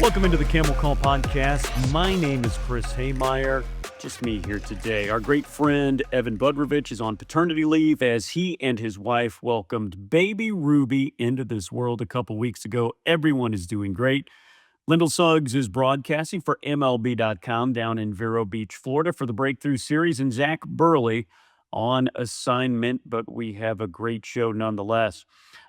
Welcome into the Camel Call Podcast. My name is Chris Hemeyer. Just me here today. Our great friend Evan Budrovich is on paternity leave as he and his wife welcomed baby Ruby into this world a couple weeks ago. Everyone is doing great. Lyndall Suggs is broadcasting for MLB.com down in Vero Beach, Florida for the Breakthrough Series, and Zach Burley on assignment, but we have a great show nonetheless.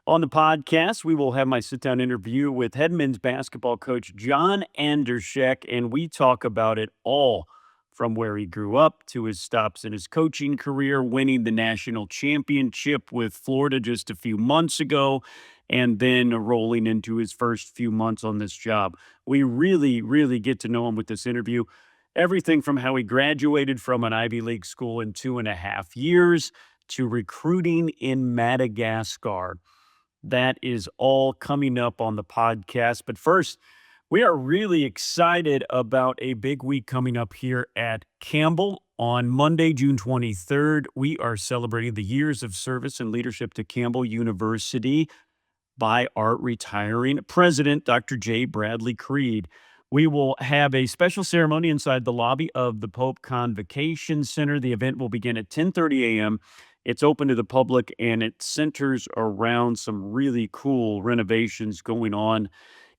On the podcast, we will have my sit-down interview with head men's basketball coach John Andrzejek, and we talk about it all, from where he grew up to his stops in his coaching career, winning the national championship with Florida just a few months ago, and then rolling into his first few months on this job. We really get to know him with this interview. Everything from how he graduated from an Ivy League school in 2.5 years to recruiting in Madagascar. That is all coming up on the podcast. But first, we are really excited about a big week coming up here at Campbell. On Monday, June 23rd, we are celebrating the years of service and leadership to Campbell University by our retiring president, Dr. J. Bradley Creed. We will have a special ceremony inside the lobby of the Pope Convocation Center. The event will begin at 10:30 a.m. It's open to the public, and it centers around some really cool renovations going on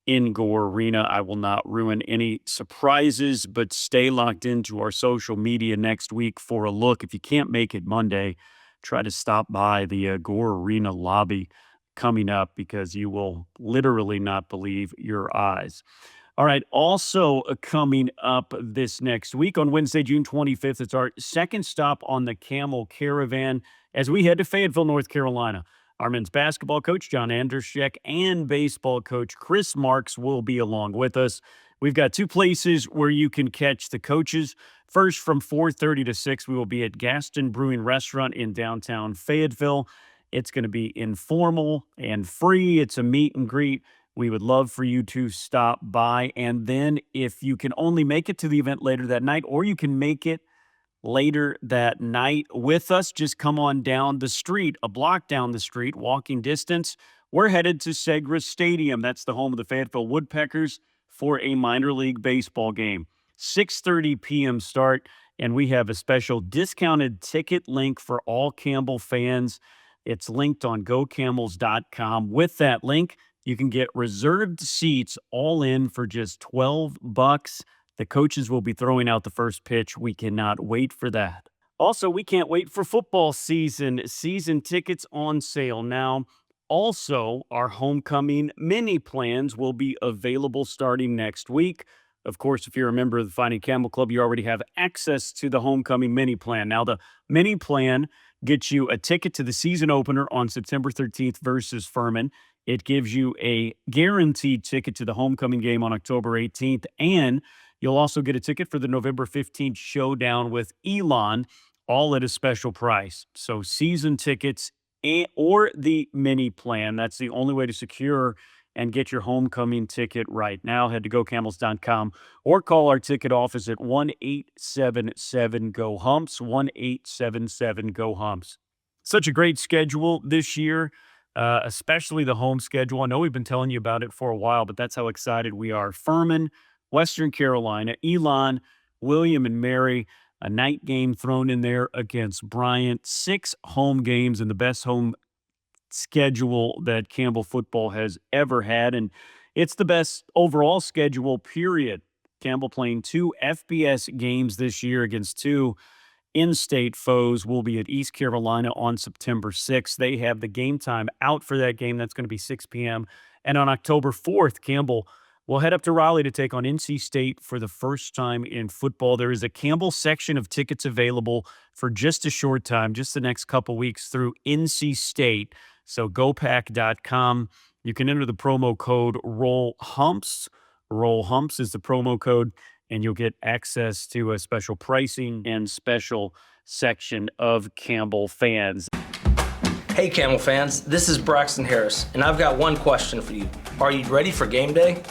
in Gore Arena. I will not ruin any surprises, but stay locked into our social media next week for a look. If you can't make it Monday, try to stop by the Gore Arena lobby coming up, because you will literally not believe your eyes. All right, also coming up this next week on Wednesday, June 25th, it's our second stop on the Camel Caravan as we head to Fayetteville, North Carolina. Our men's basketball coach, John Andrzejek, and baseball coach, Chris Marks, will be along with us. We've got two places where you can catch the coaches. First, from 4:30 to 6, we will be at Gaston Brewing Restaurant in downtown Fayetteville. It's going to be informal and free. It's a meet and greet. We would love for you to stop by. And then if you can only make it to the event later that night, or you can make it later that night with us, just come on down the street, a block down the street, walking distance. We're headed to Segra Stadium. That's the home of the Fayetteville Woodpeckers for a minor league baseball game. 6:30 p.m. start, and we have a special discounted ticket link for all Campbell fans. It's linked on gocamels.com. With that link, you can get reserved seats all in for just $12. The coaches will be throwing out the first pitch. We cannot wait for that. Also, we can't wait for football season. Season tickets on sale now. Also, our homecoming mini plans will be available starting next week. Of course, if you're a member of the Fighting Camel Club, you already have access to the homecoming mini plan. Now, the mini plan gets you a ticket to the season opener on September 13th versus Furman. It gives you a guaranteed ticket to the homecoming game on October 18th, and you'll also get a ticket for the November 15th showdown with Elon, all at a special price. So season tickets or the mini plan, that's the only way to secure and get your homecoming ticket right now. Head to gocamels.com or call our ticket office at 1-877-GO-HUMPS, 1-877-GO-HUMPS. Such a great schedule this year. Especially the home schedule. I know we've been telling you about it for a while, but that's how excited we are. Furman, Western Carolina, Elon, William and Mary, a night game thrown in there against Bryant. 6 home games and the best home schedule that Campbell football has ever had. And it's the best overall schedule, period. Campbell playing 2 FBS games this year against 2 in-state foes. Will be at East Carolina on September 6th. They have the game time out for that game. That's going to be 6 p.m. And on October 4th, Campbell will head up to Raleigh to take on NC State for the first time in football. There is a Campbell section of tickets available for just a short time, just the next couple weeks through NC State. So gopack.com. You can enter the promo code ROLLHUMPS. ROLLHUMPS is the promo code, and you'll get access to a special pricing and special section of Campbell fans. Hey Camel fans, this is Braxton Harris, and I've got one question for you. Are you ready for game day?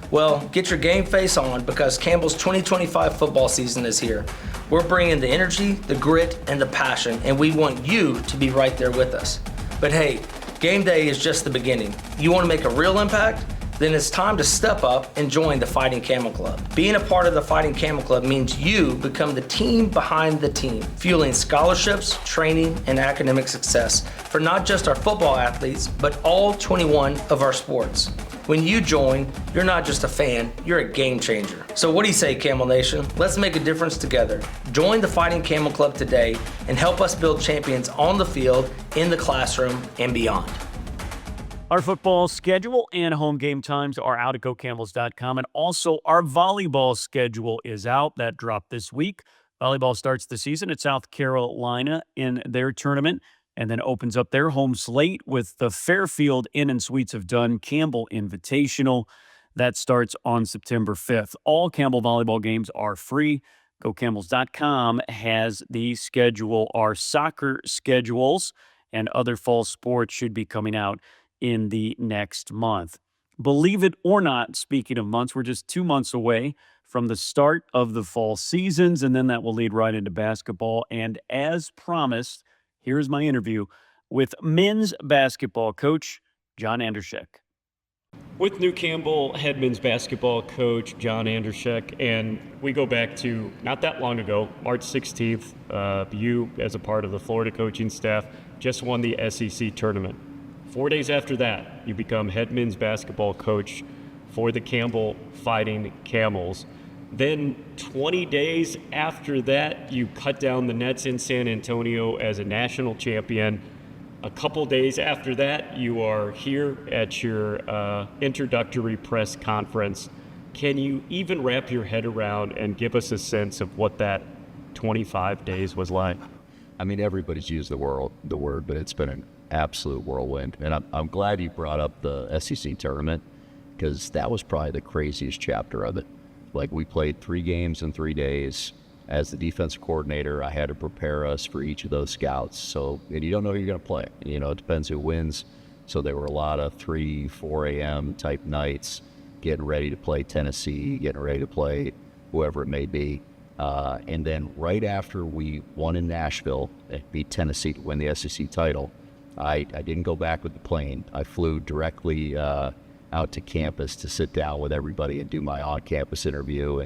Well, get your game face on, because Campbell's 2025 football season is here. We're bringing the energy, the grit, and the passion, and we want you to be right there with us. But hey, game day is just the beginning. You want to make a real impact? Then it's time to step up and join the Fighting Camel Club. Being a part of the Fighting Camel Club means you become the team behind the team, fueling scholarships, training, and academic success for not just our football athletes, but all 21 of our sports. When you join, you're not just a fan, you're a game changer. So what do you say, Camel Nation? Let's make a difference together. Join the Fighting Camel Club today and help us build champions on the field, in the classroom, and beyond. Our football schedule and home game times are out at gocamels.com. And also our volleyball schedule is out. That dropped this week. Volleyball starts the season at South Carolina in their tournament and then opens up their home slate with the Fairfield Inn and Suites of Dunn Campbell Invitational. That starts on September 5th. All Campbell volleyball games are free. GoCamels.com has the schedule. Our soccer schedules and other fall sports should be coming out in the next month. Believe it or not, speaking of months, we're just 2 months away from the start of the fall seasons, and then that will lead right into basketball. And as promised, here's my interview with men's basketball coach John Andrzejek. With New Campbell head men's basketball coach John Andrzejek, and we go back to not that long ago, March 16th, you, as a part of the Florida coaching staff, just won the SEC tournament. 4 days after that, you become head men's basketball coach for the Campbell Fighting Camels. Then 20 days after that, you cut down the nets in San Antonio as a national champion. A couple days after that, you are here at your introductory press conference. Can you even wrap your head around and give us a sense of what that 25 days was like? I mean, everybody's used the word, but it's been an absolute whirlwind. And I'm glad you brought up the SEC tournament, because that was probably the craziest chapter of it. Like, we played 3 games in 3 days. As the defensive coordinator, I had to prepare us for each of those scouts. So, and you don't know who you're going to play. You know, it depends who wins. So there were a lot of 3, 4 a.m. type nights, getting ready to play Tennessee, getting ready to play whoever it may be. And then right after we won in Nashville and beat Tennessee to win the SEC title, I didn't go back with the plane. I flew directly out to campus to sit down with everybody and do my on-campus interview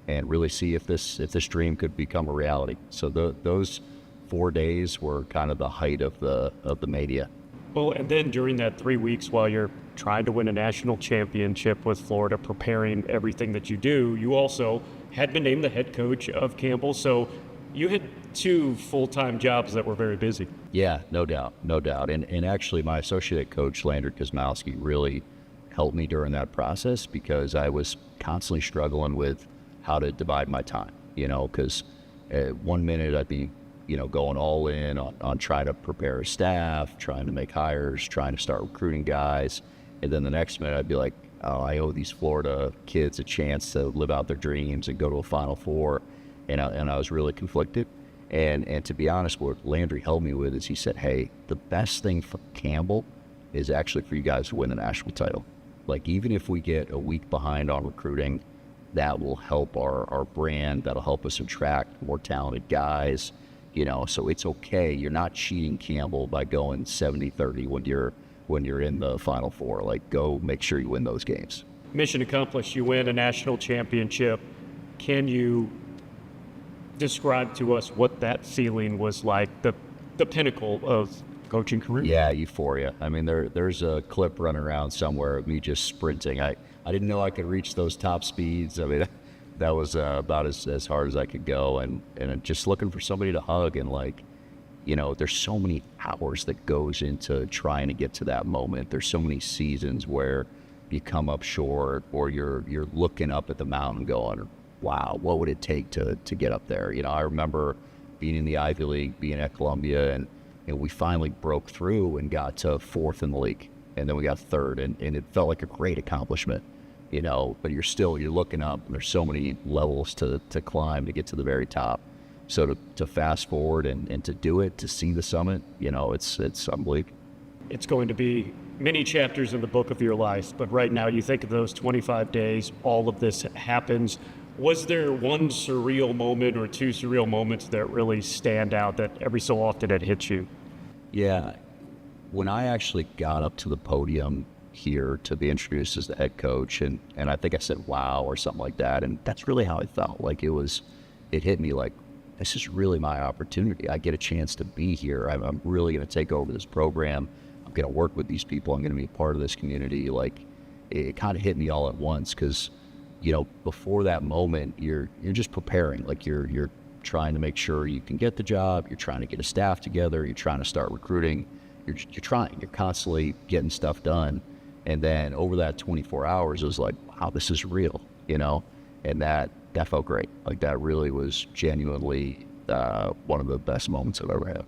and really see if this dream could become a reality. So those 4 days were kind of the height of the mania. Well, and then during that 3 weeks while you're trying to win a national championship with Florida, preparing everything that you do, you also had been named the head coach of Campbell. So you had 2 full-time jobs that were very busy. Yeah, no doubt. And actually, my associate coach, Landry Kosmowski, really helped me during that process, because I was constantly struggling with how to divide my time, you know, because 1 minute I'd be, you know, going all in on trying to prepare a staff, trying to make hires, trying to start recruiting guys. And then the next minute I'd be like, oh, I owe these Florida kids a chance to live out their dreams and go to a Final Four. And I was really conflicted. And to be honest, what Landry helped me with is he said, hey, the best thing for Campbell is actually for you guys to win the national title. Like, even if we get a week behind on recruiting, that will help our brand. That'll help us attract more talented guys, you know, so it's okay. You're not cheating Campbell by going 70-30 when you're in the Final Four. Like, go make sure you win those games. Mission accomplished. You win a national championship. Can you describe to us what that feeling was like, the pinnacle of coaching career? Yeah, euphoria. I mean, there's a clip running around somewhere of me just sprinting. I didn't know I could reach those top speeds. I mean, that was about as hard as I could go, and just looking for somebody to hug. And, like, you know, there's so many hours that goes into trying to get to that moment. There's so many seasons where you come up short, or you're looking up at the mountain going, wow, what would it take to get up there? You know, I remember being in the Ivy League, being at Columbia, and we finally broke through and got to 4th in the league, and then we got 3rd, and it felt like a great accomplishment, you know, but you're looking up, and there's so many levels to climb to get to the very top. So to fast forward and to do it, to see the summit, you know, it's unbelievable. It's going to be many chapters in the book of your life, but right now you think of those 25 days, all of this happens. Was there one surreal moment or 2 surreal moments that really stand out that every so often it hits you? Yeah. When I actually got up to the podium here to be introduced as the head coach. And I think I said, wow, or something like that. And that's really how I felt. Like it hit me like, this is really my opportunity. I get a chance to be here. I'm really going to take over this program. I'm going to work with these people. I'm going to be a part of this community. Like, it kind of hit me all at once because, before that moment, you're just preparing. Like, you're trying to make sure you can get the job. You're trying to get a staff together. You're trying to start recruiting. You're constantly getting stuff done. And then over that 24 hours, it was like, wow, this is real, and that felt great. Like, that really was genuinely one of the best moments I've ever had.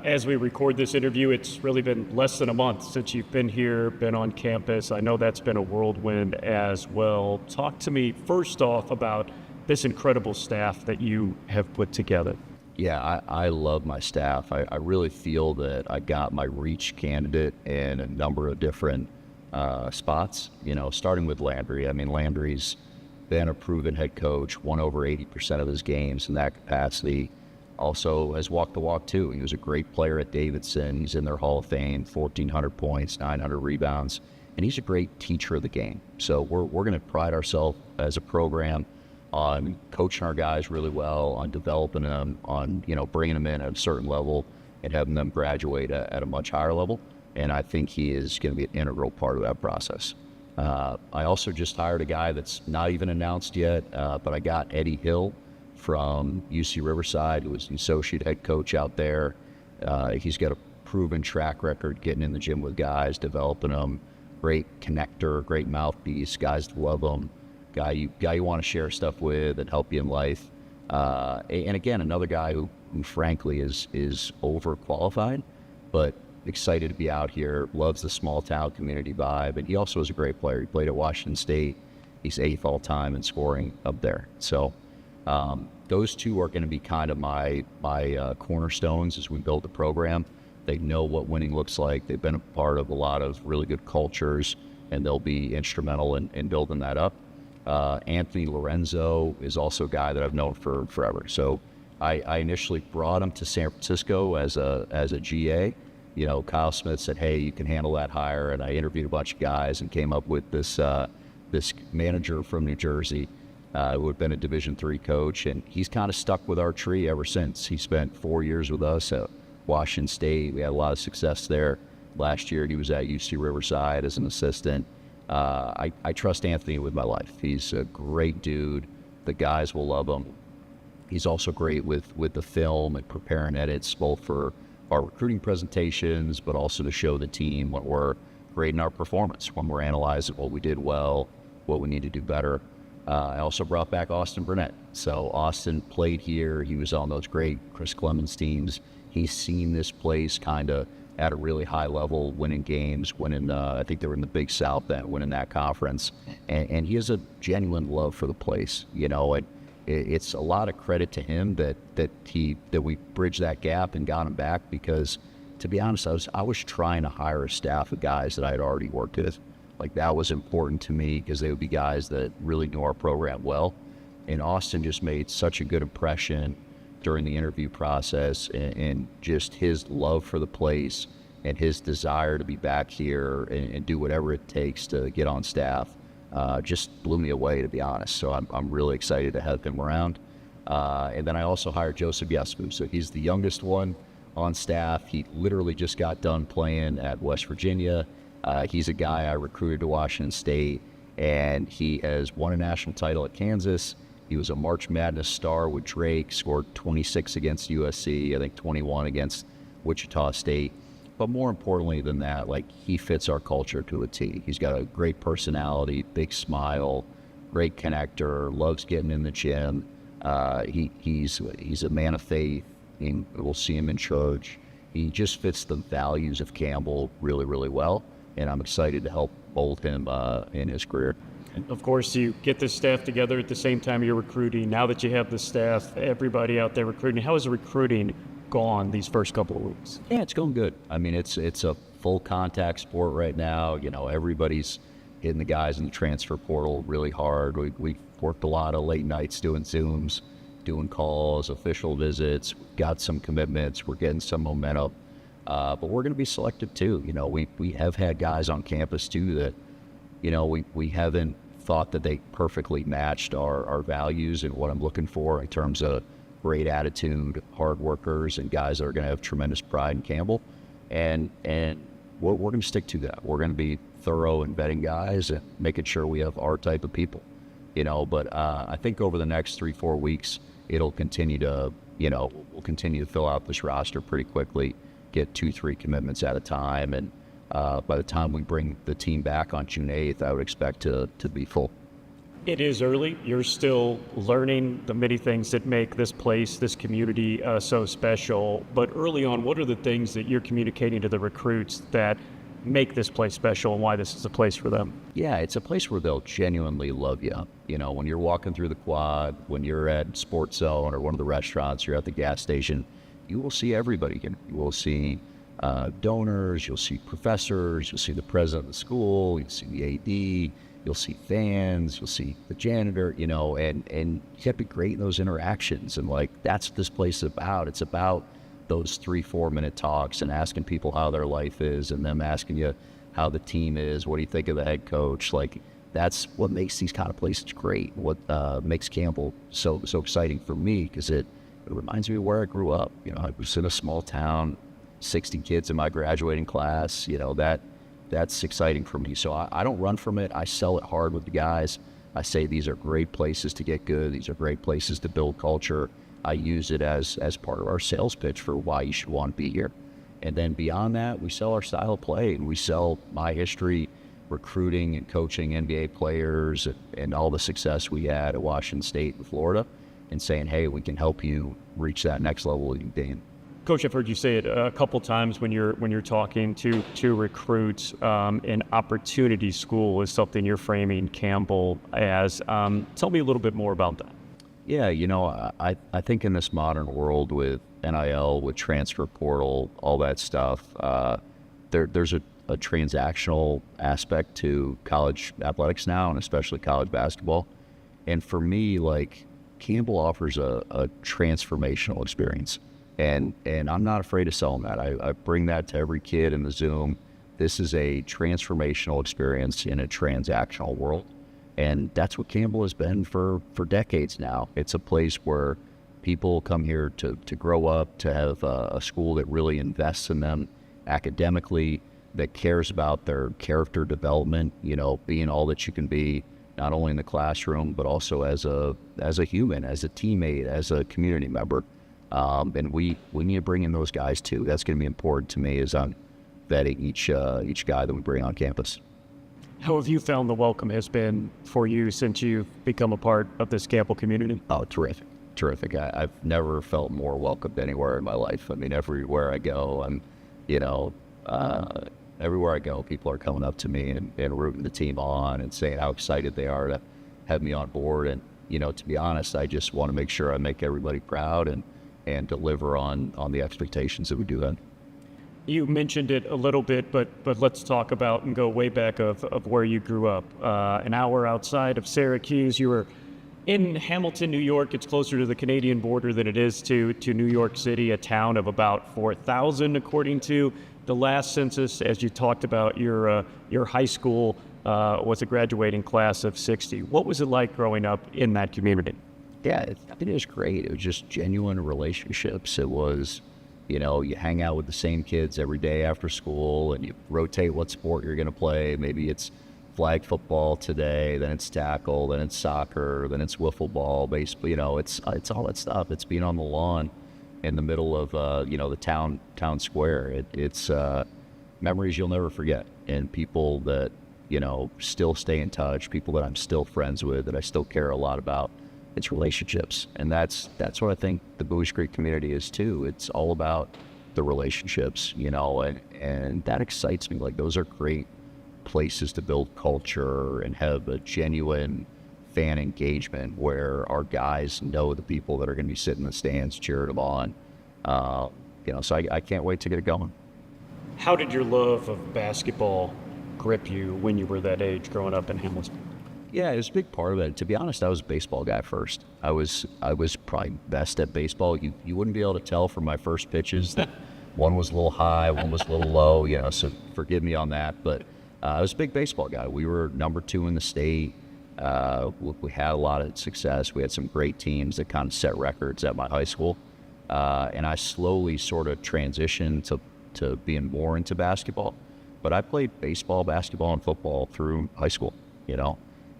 As we record this interview, it's really been less than a month since you've been here, been on campus. I know that's been a whirlwind as well. Talk to me first off about this incredible staff that you have put together. Yeah, I love my staff. I really feel that I got my reach candidate in a number of different spots, starting with Landry. I mean, Landry's been a proven head coach, won over 80% of his games in that capacity. Also has walked the walk too. He was a great player at Davidson. He's in their Hall of Fame, 1,400 points, 900 rebounds, and he's a great teacher of the game. So we're going to pride ourselves as a program on coaching our guys really well, on developing them, on bringing them in at a certain level and having them graduate at a much higher level. And I think he is going to be an integral part of that process. I also just hired a guy that's not even announced yet, but I got Eddie Hill from UC Riverside, who was the associate head coach out there. He's got a proven track record getting in the gym with guys, developing them. Great connector, great mouthpiece, guys love him. Guy you want to share stuff with and help you in life. And again, another guy who frankly is overqualified, but excited to be out here, loves the small town community vibe, and he also is a great player. He played at Washington State. He's 8th all time in scoring up there. So those two are going to be kind of my cornerstones as we build the program. They know what winning looks like. They've been a part of a lot of really good cultures, and they'll be instrumental in building that up. Anthony Lorenzo is also a guy that I've known for forever. So I initially brought him to San Francisco as a GA. Kyle Smith said, hey, you can handle that hire. And I interviewed a bunch of guys and came up with this manager from New Jersey who had been a Division III coach. And he's kind of stuck with our tree ever since. He spent 4 years with us at Washington State. We had a lot of success there. Last year, he was at UC Riverside as an assistant. I trust Anthony with my life. He's a great dude. The guys will love him. He's also great with the film and preparing edits, both for our recruiting presentations, but also to show the team what we're grading our performance, when we're analyzing what we did well, what we need to do better. I also brought back Austin Burnett. So Austin played here. He was on those great Chris Clemens teams. He's seen this place kind of at a really high level, winning games, winning, I think they were in the Big South, winning that conference. And he has a genuine love for the place, and it's a lot of credit to him that we bridged that gap and got him back, because to be honest, I was trying to hire a staff of guys that I had already worked with. Like, that was important to me because they would be guys that really knew our program well. And Austin just made such a good impression during the interview process, and just his love for the place and his desire to be back here and do whatever it takes to get on staff just blew me away, to be honest. So I'm really excited to have him around. And then I also hired Joseph Yesmu. So he's the youngest one on staff. He literally just got done playing at West Virginia. He's a guy I recruited to Washington State, and he has won a national title at Kansas. He was a March Madness star with Drake, scored 26 against USC, I think 21 against Wichita State. But more importantly than that, like, he fits our culture to a T. He's got a great personality, big smile, great connector, loves getting in the gym. He's a man of faith. We'll see him in church. He just fits the values of Campbell really, really well, and I'm excited to help mold him in his career. Of course, you get this staff together at the same time you're recruiting. Now that you have the staff, everybody out there recruiting, how is the recruiting gone these first couple of weeks? Yeah, it's going good. I mean, it's a full contact sport right now. Everybody's hitting the guys in the transfer portal really hard. We worked a lot of late nights doing Zooms, doing calls, official visits, got some commitments. We're getting some momentum. But we're going to be selective too. You know, we have had guys on campus too that, you know, we haven't thought that they perfectly matched our values and what I'm looking for in terms of great attitude, hard workers, and guys that are going to have tremendous pride in Campbell. And we're going to stick to that. We're going to be thorough in vetting guys and making sure we have our type of people, you know. But I think over the next 3-4 weeks, it'll continue to, you know, we'll continue to fill out this roster pretty quickly, get 2-3 commitments at a time. And by the time we bring the team back on June 8th, I would expect to be full. It is early. You're still learning the many things that make this place, this community so special. But early on, what are the things that you're communicating to the recruits that make this place special and why this is a place for them? Yeah, it's a place where they'll genuinely love you. You know, when you're walking through the quad, when you're at Sports Zone or one of the restaurants, you're at the gas station, you will see everybody. You will see donors, you'll see professors, you'll see the president of the school, you'll see the AD, you'll see fans, you'll see the janitor, you know, and you have to be great in those interactions. And like, that's what this place is about. It's about those 3-4 minute talks and asking people how their life is and them asking you how the team is. What do you think of the head coach? Like, that's what makes these kind of places great. What makes Campbell so exciting for me, because it reminds me of where I grew up. You know, I was in a small town, 60 kids in my graduating class. You know, that's exciting for me. So I don't run from it. I sell it hard with the guys. I say these are great places to get good. These are great places to build culture. I use it as part of our sales pitch for why you should want to be here. And then beyond that, we sell our style of play, and we sell my history recruiting and coaching NBA players and all the success we had at Washington State and Florida, and saying, hey, we can help you reach that next level you gain. Coach, I've heard you say it a couple times when you're talking to recruits. An opportunity school is something you're framing Campbell as. Tell me a little bit more about that. Yeah, you know, I think in this modern world with NIL, with transfer portal, all that stuff, there's a transactional aspect to college athletics now, and especially college basketball. And for me, like, Campbell offers a transformational experience. And I'm not afraid to sell them that. I bring that to every kid in the Zoom. This is a transformational experience in a transactional world. And that's what Campbell has been for decades now. It's a place where people come here to grow up, to have a school that really invests in them academically, that cares about their character development, you know, being all that you can be, not only in the classroom, but also as a human, as a teammate, as a community member. And we need to bring in those guys too. That's going to be important to me as I'm vetting each guy that we bring on campus. How have you found the welcome has been for you since you've become a part of this Campbell community? Oh, terrific. I've never felt more welcomed anywhere in my life. I mean, everywhere I go, everywhere I go, people are coming up to me and rooting the team on and saying how excited they are to have me on board. And, you know, to be honest, I just want to make sure I make everybody proud and deliver on the expectations that we do then. You mentioned it a little bit, but let's talk about and go way back of where you grew up. An hour outside of Syracuse, you were in Hamilton, New York. It's closer to the Canadian border than it is to New York City, a town of about 4,000 according to the last census. As you talked about, your high school was a graduating class of 60. What was it like growing up in that community? Yeah, it was great. It was just genuine relationships. It was, you know, you hang out with the same kids every day after school, and you rotate what sport you're going to play. Maybe it's flag football today, then it's tackle, then it's soccer, then it's wiffle ball, baseball. You know, it's all that stuff. It's being on the lawn in the middle of the town square. It's memories you'll never forget, and people that, you know, still stay in touch. People that I'm still friends with, that I still care a lot about. It's relationships, and that's what I think the Buies Creek community is too. It's all about the relationships, you know, and that excites me. Like, those are great places to build culture and have a genuine fan engagement where our guys know the people that are going to be sitting in the stands cheering them on. So I can't wait to get it going. How did your love of basketball grip you when you were that age growing up in Hamilton? Yeah, it was a big part of it. To be honest, I was a baseball guy first. I was probably best at baseball. You wouldn't be able to tell from my first pitches that One was a little high, one was a little low, so forgive me on that. But I was a big baseball guy. We were number 2 in the state. We had a lot of success. We had some great teams that kind of set records at my high school. And I slowly sort of transitioned to being more into basketball. But I played baseball, basketball, and football through high school,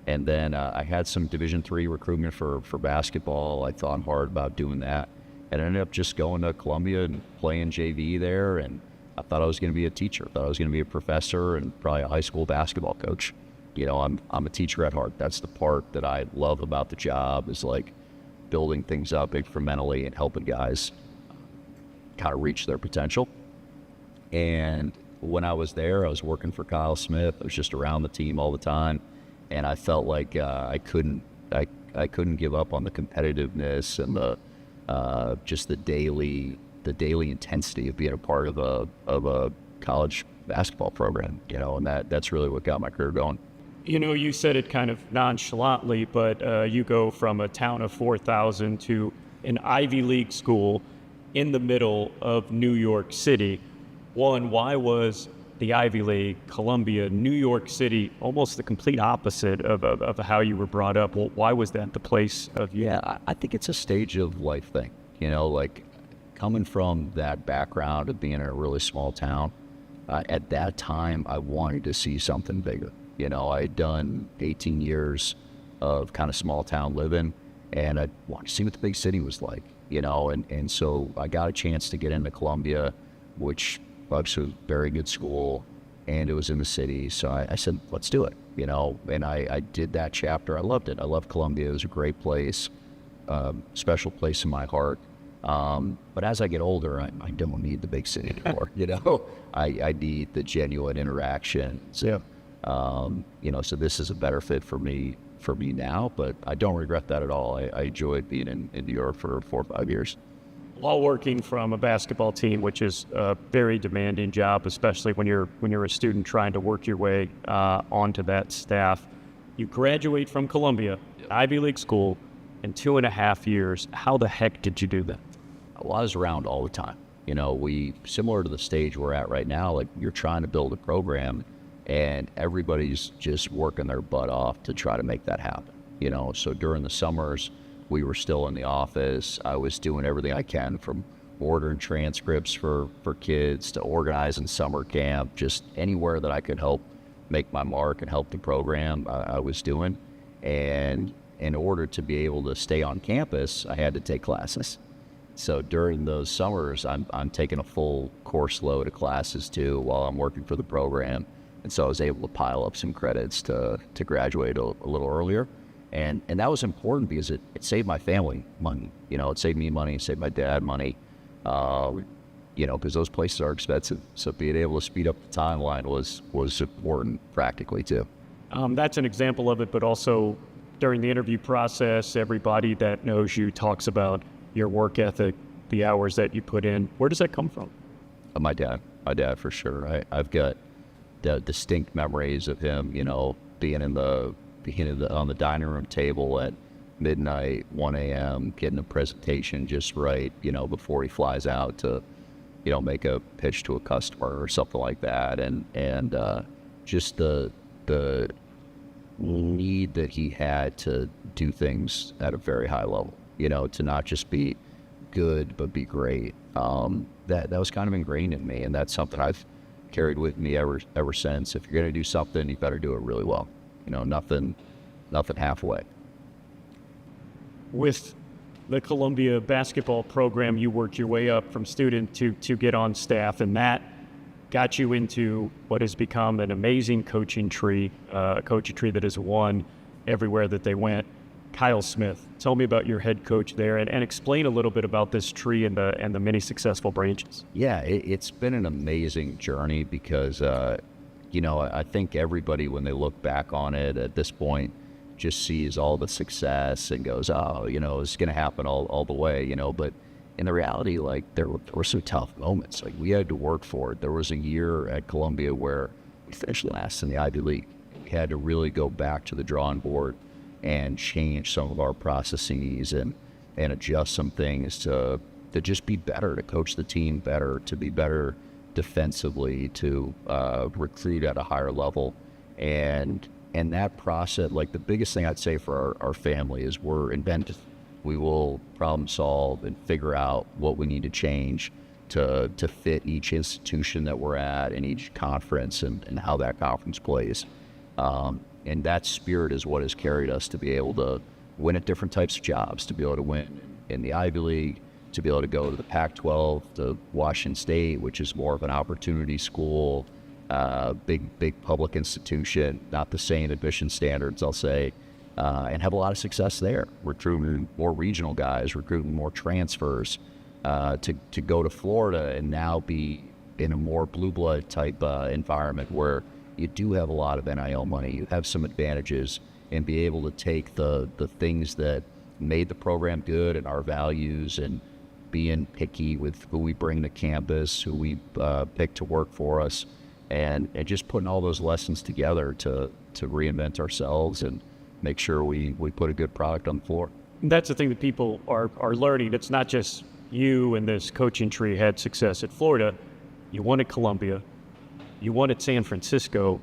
And then I had some Division III recruitment for basketball. I thought hard about doing that. And I ended up just going to Columbia and playing JV there. And I thought I was going to be a teacher. I thought I was going to be a professor and probably a high school basketball coach. I'm a teacher at heart. That's the part that I love about the job, is like building things up incrementally and helping guys kind of reach their potential. And when I was there, I was working for Kyle Smith. I was just around the team all the time. And I felt like I couldn't give up on the competitiveness and the just the daily intensity of being a part of a college basketball program, and that's really what got my career going. You said it kind of nonchalantly, but you go from a town of 4,000 to an Ivy League school in the middle of New York City. One, why was the Ivy League, Columbia, New York City, almost the complete opposite of how you were brought up? Well, why was that the place of you? Yeah, I think it's a stage of life thing, like coming from that background of being in a really small town. At that time, I wanted to see something bigger. I had done 18 years of kind of small town living, and I wanted to see what the big city was like, and so I got a chance to get into Columbia, which was a very good school, and it was in the city. So I said, let's do it, and I did that chapter. I loved it. I loved Columbia. It was a great place, special place in my heart. But as I get older, I don't need the big city anymore, I need the genuine interactions. Yeah. So this is a better fit for me now, but I don't regret that at all. I enjoyed being in New York for 4 or 5 years. While working from a basketball team, which is a very demanding job, especially when you're a student trying to work your way onto that staff, you graduate from Columbia, Ivy League school, in 2.5 years. How the heck did you do that? Well, I was around all the time. Similar to the stage we're at right now, like you're trying to build a program, and everybody's just working their butt off to try to make that happen. So during the summers, we were still in the office. I was doing everything I can, from ordering transcripts for kids to organizing summer camp, just anywhere that I could help make my mark and help the program, I was doing. And in order to be able to stay on campus, I had to take classes. So during those summers, I'm taking a full course load of classes too while I'm working for the program. And so I was able to pile up some credits to graduate a little earlier. And that was important because it saved my family money. It saved me money, it saved my dad money, because those places are expensive. So being able to speed up the timeline was important practically too. That's an example of it, but also during the interview process, everybody that knows you talks about your work ethic, the hours that you put in. Where does that come from? My dad for sure. I've got the distinct memories of him, being on the dining room table at midnight, 1 a.m., getting a presentation just right, before he flies out to, make a pitch to a customer or something like that. And just the need that he had to do things at a very high level, to not just be good, but be great. That was kind of ingrained in me, and that's something I've carried with me ever since. If you're going to do something, you better do it really well. Nothing halfway. With the Columbia basketball program, you worked your way up from student to get on staff, and that got you into what has become an amazing coaching tree, a coaching tree that has won everywhere that they went. Kyle Smith, tell me about your head coach there, and explain a little bit about this tree and the many successful branches. Yeah, it's been an amazing journey because, I think everybody, when they look back on it at this point, just sees all the success and goes, oh, it's going to happen all the way, but in the reality, like, there were some tough moments. Like, we had to work for it. There was a year at Columbia where we finished last in the Ivy League. We had to really go back to the drawing board and change some of our processes and adjust some things to to just be better, to coach the team better, to be better defensively, to recruit at a higher level. And that process, like the biggest thing I'd say for our family is we're inventive. We will problem solve and figure out what we need to change to fit each institution that we're at and each conference and how that conference plays. And that spirit is what has carried us to be able to win at different types of jobs, to be able to win in the Ivy League, to be able to go to the Pac-12, to Washington State, which is more of an opportunity school, big public institution, not the same admission standards, I'll say, and have a lot of success there, recruiting more regional guys, recruiting more transfers, to go to Florida and now be in a more blue blood type environment where you do have a lot of NIL money, you have some advantages, and be able to take the things that made the program good and our values and being picky with who we bring to campus, who we pick to work for us, and just putting all those lessons together to reinvent ourselves and make sure we put a good product on the floor. That's the thing that people are learning. It's not just you and this coaching tree had success at Florida. You won at Columbia. You won at San Francisco.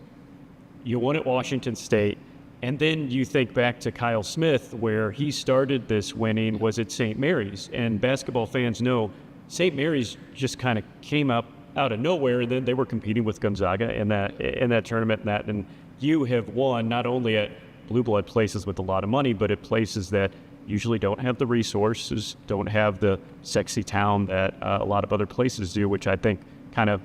You won at Washington State. And then you think back to Kyle Smith, where he started this winning was at St. Mary's. And basketball fans know St. Mary's just kind of came up out of nowhere. And then they were competing with Gonzaga in that tournament. And you have won not only at blue blood places with a lot of money, but at places that usually don't have the resources, don't have the sexy town that a lot of other places do, which I think kind of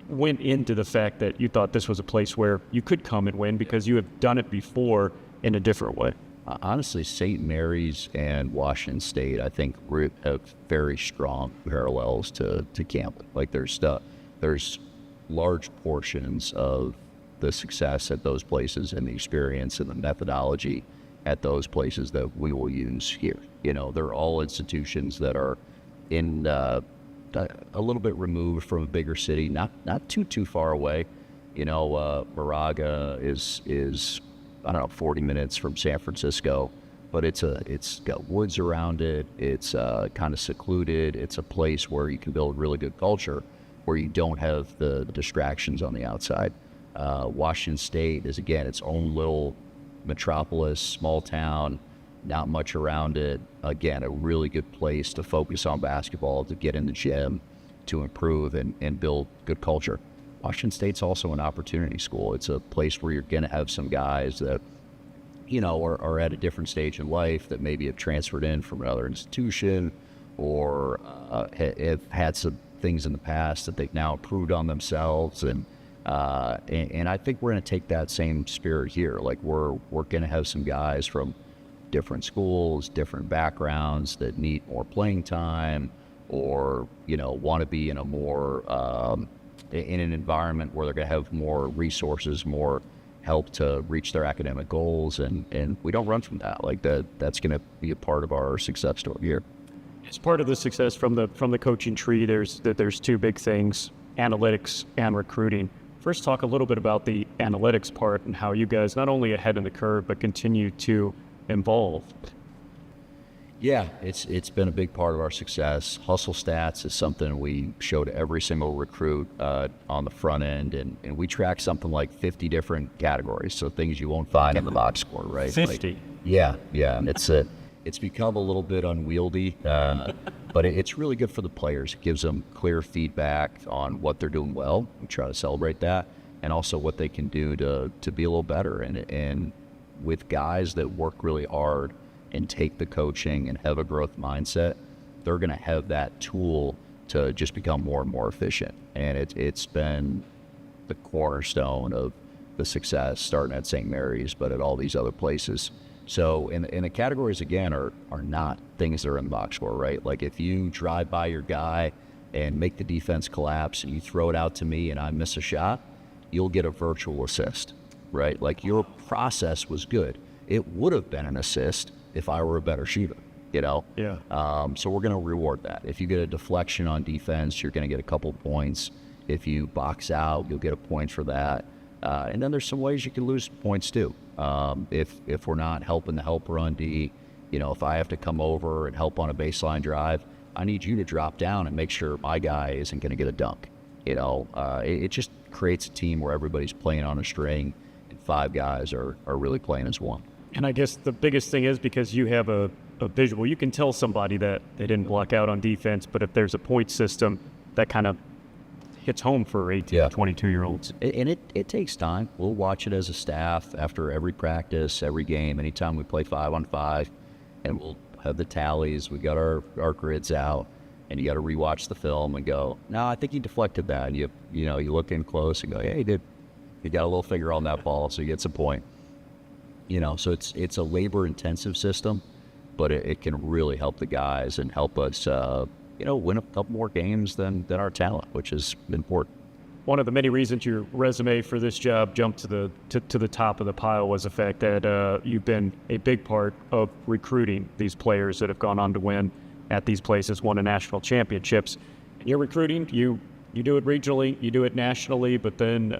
went into the fact that you thought this was a place where you could come and win because you have done it before in a different way. Honestly, St. Mary's and Washington State, I think, have very strong parallels to Campbell. Like there's large portions of the success at those places and the experience and the methodology at those places that we will use here. You know, they're all institutions that are in a little bit removed from a bigger city, not too far away. You know, Moraga is I don't know, 40 minutes from San Francisco, but it's got woods around it. It's kind of secluded. It's a place where you can build really good culture, where you don't have the distractions on the outside. Washington State is, again, its own little metropolis, small town, not much around it. Again, a really good place to focus on basketball, to get in the gym, to improve and build good culture. Washington State's also an opportunity school. It's a place where you're going to have some guys that, you know, are at a different stage in life that maybe have transferred in from another institution or have had some things in the past that they've now improved on themselves. And I think we're going to take that same spirit here. Like we're going to have some guys from different schools, different backgrounds that need more playing time, or, you know, want to be in a more in an environment where they're going to have more resources, more help to reach their academic goals, and we don't run from that. Like that's going to be a part of our success story here. As part of the success from the coaching tree, there's two big things: analytics and recruiting. First, talk a little bit about the analytics part and how you guys not only ahead in the curve but continue to evolve. Yeah, it's been a big part of our success. Hustle stats is something we show to every single recruit on the front end, and we track something like 50 different categories, so things you won't find in the box score, right? 50? Like, yeah, and it's become a little bit unwieldy, but it's really good for the players. It gives them clear feedback on what they're doing well. We try to celebrate that, and also what they can do to be a little better. And with guys that work really hard and take the coaching and have a growth mindset, they're going to have that tool to just become more and more efficient. And it's been the cornerstone of the success, starting at St. Mary's, but at all these other places. So, and the categories, again, are not things that are in the box score, right? Like if you drive by your guy and make the defense collapse and you throw it out to me and I miss a shot, you'll get a virtual assist, right? Like your process was good. It would have been an assist if I were a better shooter, you know? Yeah. So we're going to reward that. If you get a deflection on defense, you're going to get a couple points. If you box out, you'll get a point for that. And then there's some ways you can lose points too. If we're not helping the helper on D, you know, if I have to come over and help on a baseline drive, I need you to drop down and make sure my guy isn't going to get a dunk. It just creates a team where everybody's playing on a string, and 5 guys are really playing as one. And I guess the biggest thing is because you have a visual, you can tell somebody that they didn't block out on defense, but if there's a point system, that kind of hits home for 18, 22-year-olds. And it takes time. We'll watch it as a staff after every practice, every game, anytime we play 5-on-5, and we'll have the tallies. We got our grids out, and you got to rewatch the film and go, no, I think he deflected that. And you look in close and go, hey, you got a little finger on that ball, so he gets a point. So it's a labor-intensive system, but it can really help the guys and help us win a couple more games than our talent, which is important. One of the many reasons your resume for this job jumped to the top of the pile was the fact that you've been a big part of recruiting these players that have gone on to win at these places, won a national championships. And you're recruiting, you do it regionally, you do it nationally, but then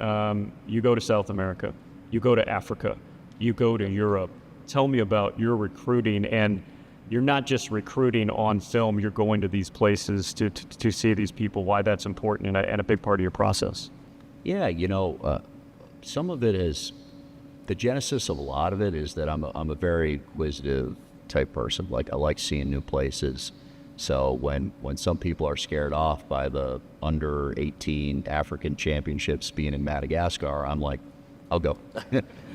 you go to South America, you go to Africa, you go to Europe. Tell me about your recruiting, and you're not just recruiting on film, you're going to these places to see these people, why that's important and a big part of your process. Yeah, some of it is, the genesis of a lot of it is that I'm a very inquisitive type person. Like, I like seeing new places. So when some people are scared off by the under 18 African championships being in Madagascar, I'm like, I'll go.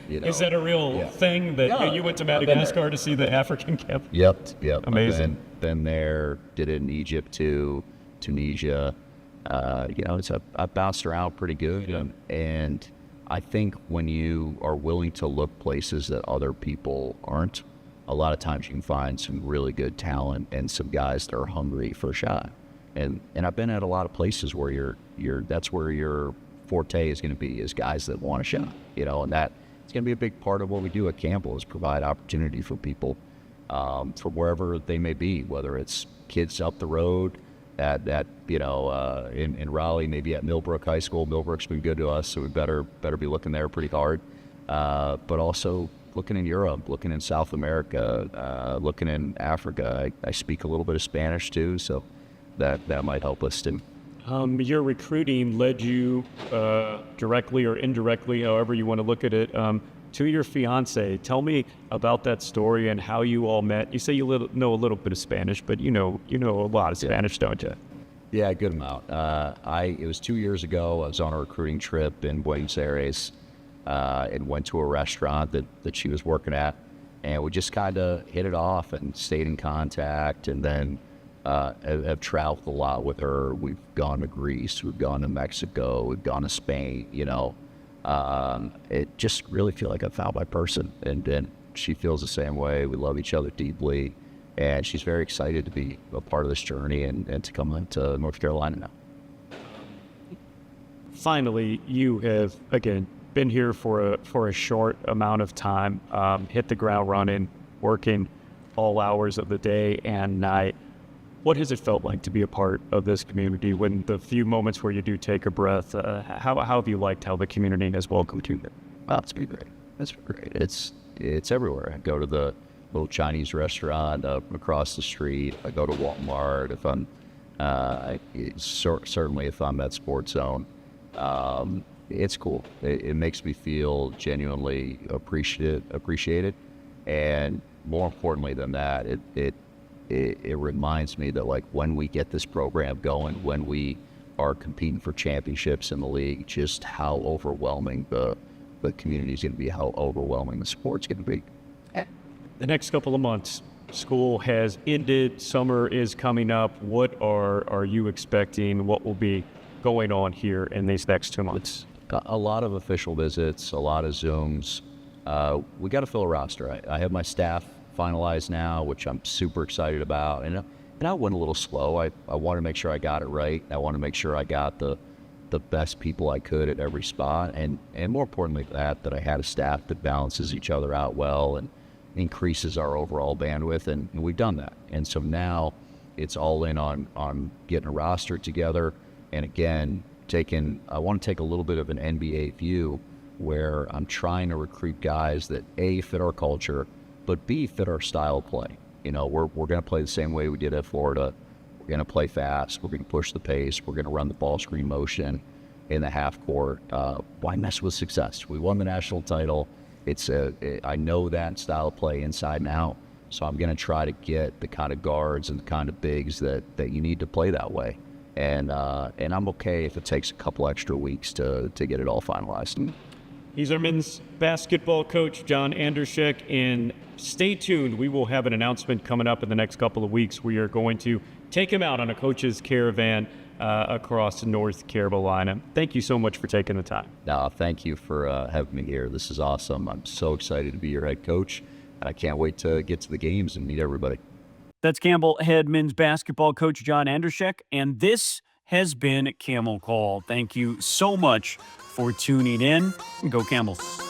Is that a real thing that you went to Madagascar to see the African camp? Yep. Amazing. Been there, did it in Egypt too, Tunisia. I've bounced around pretty good. And I think when you are willing to look places that other people aren't, a lot of times you can find some really good talent and some guys that are hungry for a shot. And I've been at a lot of places where that's where your forte is going to be, is guys that want a shot, and that it's going to be a big part of what we do at Campbell, is provide opportunity for people from wherever they may be, whether it's kids up the road in Raleigh, maybe at Millbrook High School. Millbrook's been good to us, so we better be looking there pretty hard. But also looking in Europe, looking in South America, looking in Africa. I speak a little bit of Spanish too, so that might help us too. Your recruiting led you directly or indirectly, however you want to look at it, to your fiance. Tell me about that story and how you all met. You say you know a little bit of Spanish, but you know a lot of Spanish, don't you? Yeah, a good amount. It was 2 years ago. I was on a recruiting trip in Buenos Aires and went to a restaurant that she was working at, and we just kind of hit it off and stayed in contact, and then have traveled a lot with her. We've gone to Greece, we've gone to Mexico, we've gone to Spain, It just really feel like I found my person, and she feels the same way. We love each other deeply, and she's very excited to be a part of this journey and to come into North Carolina now. Finally, you have, again, been here for a short amount of time, hit the ground running, working all hours of the day and night. What has it felt like to be a part of this community? When the few moments where you do take a breath, how have you liked how the community has welcomed you? Well, it's been great. It's been great. It's everywhere. I go to the little Chinese restaurant across the street. I go to Walmart. If I'm certainly if I'm at Sports Zone, it's cool. It makes me feel genuinely appreciated, and more importantly than that, it reminds me that, like, when we get this program going, when we are competing for championships in the league, just how overwhelming the community is going to be, how overwhelming the sport's going to be. The next couple of months, school has ended, summer is coming up. What are you expecting? What will be going on here in these next 2 months? A lot of official visits, a lot of Zooms. We got to fill a roster. I have my staff finalized now, which I'm super excited about. And I went a little slow. I want to make sure I got it right. I want to make sure I got the best people I could at every spot. And more importantly that I had a staff that balances each other out well and increases our overall bandwidth. And we've done that. And so now it's all in on getting a roster together. And again, I want to take a little bit of an NBA view where I'm trying to recruit guys that A, fit our culture, but B, fit our style of play. We're going to play the same way we did at Florida. We're We're going to play fast. We're going to push the pace. We're going to run the ball screen motion in the half court. Why mess with success? We won the national title. I know that style of play inside and out. So I'm going to try to get the kind of guards and the kind of bigs that you need to play that way. And I'm okay if it takes a couple extra weeks to get it all finalized. He's our men's basketball coach, John Andrzejek, and stay tuned. We will have an announcement coming up in the next couple of weeks. We are going to take him out on a coach's caravan across North Carolina. Thank you so much for taking the time. No, thank you for having me here. This is awesome. I'm so excited to be your head coach, and I can't wait to get to the games and meet everybody. That's Campbell head men's basketball coach John Andrzejek, and this has been Camel Call. Thank you so much for tuning in. Go Camels.